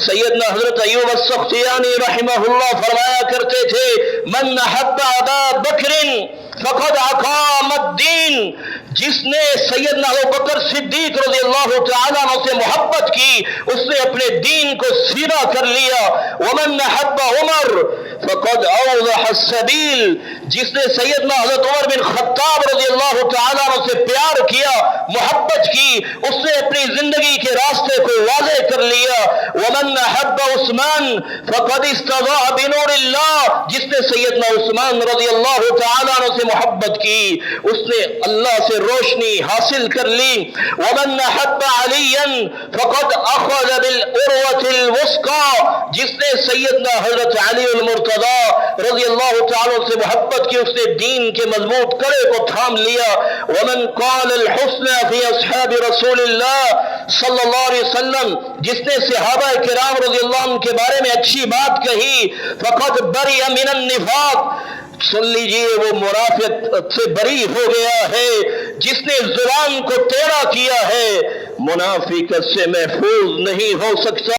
سیدنا حضرت ایوب السختیانی رحمہ اللہ فرمایا کرتے تھے من احب ابا بکر فقد اقام الدین، جس نے سیدنا ابوبکر صدیق رضی اللہ تعالیٰ عنہ سے محبت کی اس نے اپنے دین کو سیدھا کر لیا۔ ومن احب عمر فقد اوضح السبیل، جس نے سیدنا حضرت عمر بن خطاب رضی اللہ تعالیٰ عنہ سے پیار کیا، محبت کی، اس نے اپنی زندگی کے راستے کو واضح کر لیا۔ ومن احب عثمان فقد استضاء بنور اللہ، جس نے سیدنا عثمان رضی اللہ تعالیٰ عنہ سے محبت کی اس نے اللہ سے روشنی حاصل کر لی۔ ومن احب علیا فقد اخذ بالعروة الوثقی، جس نے سیدنا حضرت علی المرتضی رضی اللہ تعالیٰ سے محبت کی اس نے دین کے مضبوط کڑے کو تھام لیا۔ ومن قال الحسن فی اصحاب رسول اللہ صلی اللہ علیہ وسلم، جس نے صحابہ کرام رضی اللہ عنہ کے بارے میں اچھی بات کہی، فقد بری من النفاق، سن لیجئے وہ منافقت سے بری ہو گیا ہے۔ جس نے زبان کو ٹیڑھا کیا ہے منافقت سے محفوظ نہیں ہو سکتا۔